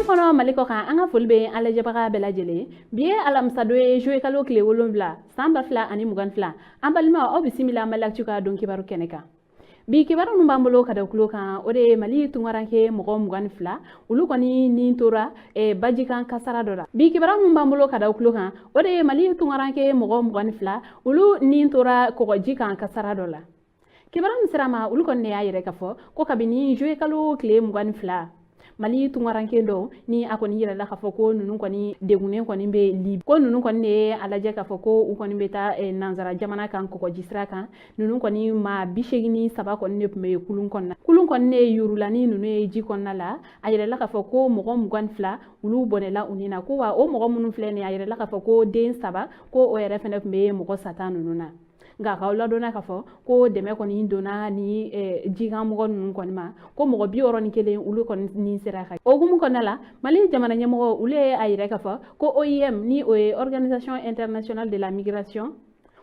kono maliko kan anga fulbe alaje baga belajele biye alamsa do jouer kalo kle wolonvla samba fla ani mugan fla ambalma o bisimila malakchuka don kibaru keneka bi kibaru numbambulo kada kulo kan ode mali tungaranke mogo mugan fla ulu koni ni tora baji kan kasara dora bi kibaru numbambulo kada kulo kan ode mali tungaranke mogo mugan fla ulu ni tora kogoji kan kasara dola kibaru misrama ulu konni ayire kafo ko kabini jouer kalo kle mugan fla mali tungaranke do ni akoni yira la kafo ko nunu koni degune koni be lib ko nunu koni ne alaje kafo ko u koni beta nanzara jamana kan ko jisra kan nunu koni ma bishegini saba koni ne me kulun konni ne yurulani nunu e ji konna la ayira la kafo ko mogo mugan fla ulu bonela unina ko wa o mogo munu fle ne ayira la kafo ko den saba ko o yere fene me mogo satanu nuna nga kawla dona kafo ko deme koni dona ni jiga mogo nun koni ma ko mogo bi oro ni kele ulu koni ni sera khay ogum konala mali jamana nyamo ule ayire kafo ko OIM ni Organisation Internationale de la Migration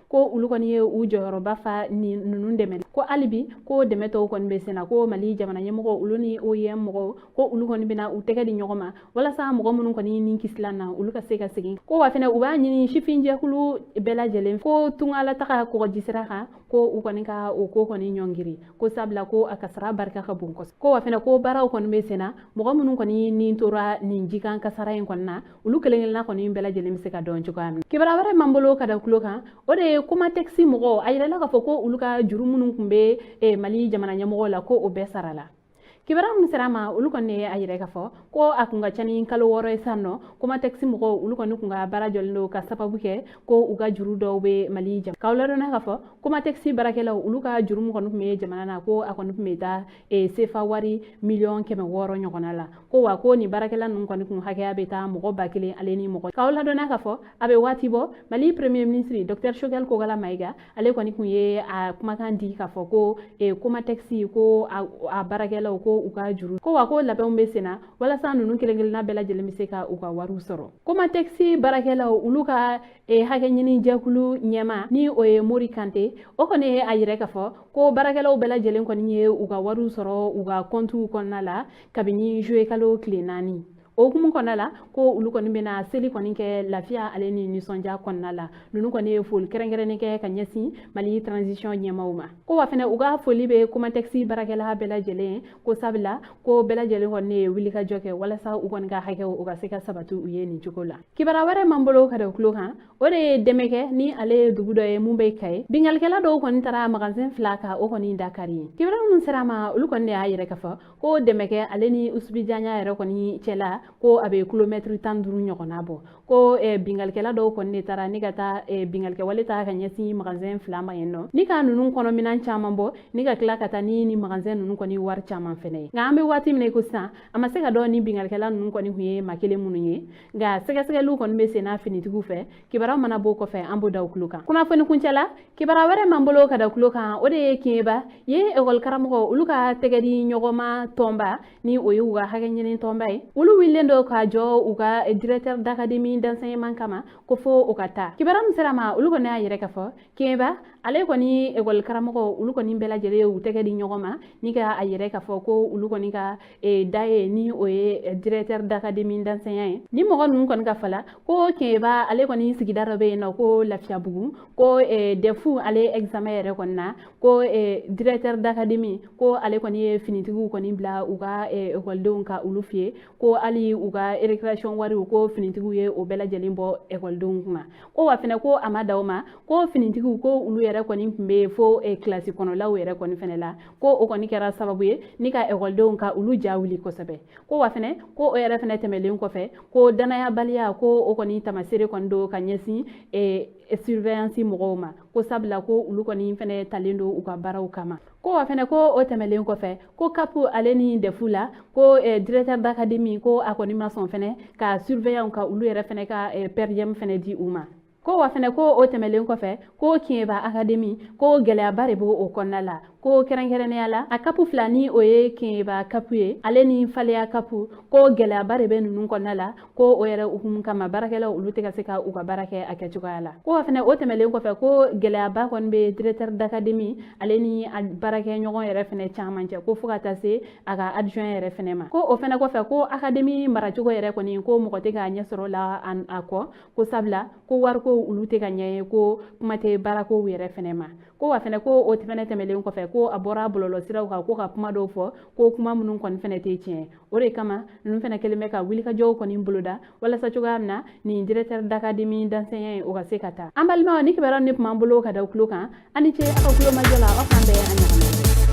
ko ulu koni ye u joro bafa ni nunun deme ko alibi ko deme to kon be sena ko mali jamana nyamo ulu ni OIM mogo ko ulu koni bina u tegadi nyogoma wala sa mogo munun koni ni kislana ulu ka sega segi ko wa fena uba ni shifinje kulu bela jele ko tungala taka ko jisraha ko u koni ka o ko koni nyongiri ko sabla ko akasra barka ka bunko ko wa fena ko bara kon be sena mogo munun koni ni tora ni jikan kasara en konna ulu kelengel na koni bela jele miseka don chukam kibara bare mambolo kada kuloka ode kuma taxi mogo ayira la ka foko uluka juru munun kumbe mali jamana nyamogo la ko o be sarala kibara musirama ulu konne ayire ka fo ko akunga chani kalo woro esano kuma taxi mogo ulu konne kunga bara jolno ka sababu ke ko uga juru do be mali jam kawlaro na ka fo kuma taxi barakela ulu ka juru mo kono me jamana na ko akon me ta sefa wari million keme woro nyokona la ko wa ko ni barakela nun konne kun hakya be ta mogo bakile aleni mogo kawlaro na ka fo abe wati bo mali premier ministre Dr Choguel Kogala Maiga ale koni kun ye a kuma kan di ka fo ko kuma taxi ko a barakela ko uka juru ko wako labe umbe sena wala sa nunu kelengel na bela jele miseka uka waru soro kuma taxi barakela uluka hake nyini jakulu nyema ni oye mori kante okone ayire ka fo ko barakela bela jele ko ni uka waru soro uka kontu konala kabini jouer kalo klenani o kumun konala ko ulu koni bena seli koni ke lafia aleni ni sonja konala nunu koni ful kerengere ke kanyasi mali transition nyemauma ko wa fena uga foli be kuma taxi barakela bela jele ko sabla ko bela jele honne wilika joke wala sa ugon ga hake uga seka sabatu uyeni chukola kibara ware mambolo kada kluha ore demeke ni ale dugudo e mumbe kay bingal kala do koni tara magazin flaka o koni dakari kibara mun serama ulu koni ayire kafa ko demeke aleni usbi janya ere koni chela ko abe kilometre tan duru nyogona bo ko bingal kela do ko ne tara ni gata bingal ke walita ka nyasi magazin flama yenno ni ka nunun kono minan chama bo ni ga kla kata ni magazin nunun ko ni war chama fene ngambe wati mine ko sa ama sega do ni bingal kela nunun ko ni huye makele mununye ga sega lu ko be sena finiti ku fe kibara mana bo ko fe ambo daw kluka kuna fene kunchala kibara ware mambolo ka daw kluka ode kieba ye egol karamo uluka tegedi nyogoma tomba ni oyuga hagenye tomba ulu lendo ka jo uga directeur d'académie d'enseignement kama ko fo okata kibaram serama ulugo na yere ka fo keba ale ko ni egol karamo ulugo ni bela jere u tege di nyogoma ni ka ayere ka fo ko ulugo ni ka daye ni o directeur d'académie d'enseignement ni mo gon kon ka fala ko keba ale ko ni sigidaro be no ko lafia bugu ko defu ale examen yere kon na ko directeur d'académie ko ale ko ni finitigu ko ni bla uga egol donka ulufie ko ali uga recreation wari ko finintigu ye o bela jelimbo école dungma ko wa fene ko amada oma ko finintigu ko ulu yere ko ni mbe fo classe kono la yere ko ni fene la ko o ko ni kera sababu ye ni ka école dunka ulu jawuli ko sabe ko wa fene ko o yere fene temelen ko fe ko danaya baliya ko o ko ni tamasere kon do kanyesi surveillance mogoma ko sabla ko ulu ko ni fene talendo uka baraw kama ko wa fene ko o temelen ko fe ko kapu aleni defula ko directeur d'académie ko akoni mason fene ka surveillant ka ulu yere fene ka perdiem fene di uma ko wa fene ko o temelen ko fe ko kieba académie ko gelea bare bo o konnala ko kɛrɛnkɛrɛnnenya la a kapu fila ni o ye Keɲeba kapu ye ale ni Faleya kapu ko gɛlɛyaba de bɛ ninnu kɔnɔna la ko o yɛrɛ hukumu kama baarakɛlaw olu tɛ ka se ka u ka baara kɛ a kɛcogoya la ko fɛnɛ o tɛmɛlen kɔfɛ ko gɛlɛyaba kɔni bɛ directeur d'académie ale ni a baarakɛ ɲɔgɔn yɛrɛ fɛnɛ caman cɛ ko fo ka taa se a ka adjoint yɛrɛ fɛnɛ ma ko o fɛnɛ kɔfɛ ko académie maracogo yɛrɛ kɔni ko mɔgɔ tɛ ka ɲɛ sɔrɔ la a kɔ ko sabula ko wariko olu tɛ ka ɲɛ ye ko kuma tɛ baarakow yɛrɛ fɛnɛ ma ko wa fɛnɛ ko o fɛnɛ tɛmɛlen kɔfɛ ko a bɔra bɔlɔlɔsiraw kan ko ka kuma dɔw fɔ ko kuma minnu kɔni fɛnɛ tɛ tiɲɛ o de kama ninnu fɛnɛ kelen bɛ ka wulikajɔw kɔni boloda walasa cogoya min na nin directeur d'académie d'enseignants o ka se ka taa an balimaw ni kibaruya ni kuma bolo ka da tulo kan ani ce aw ka kulomajɔ la aw kan bɛɛ an ɲagamɛ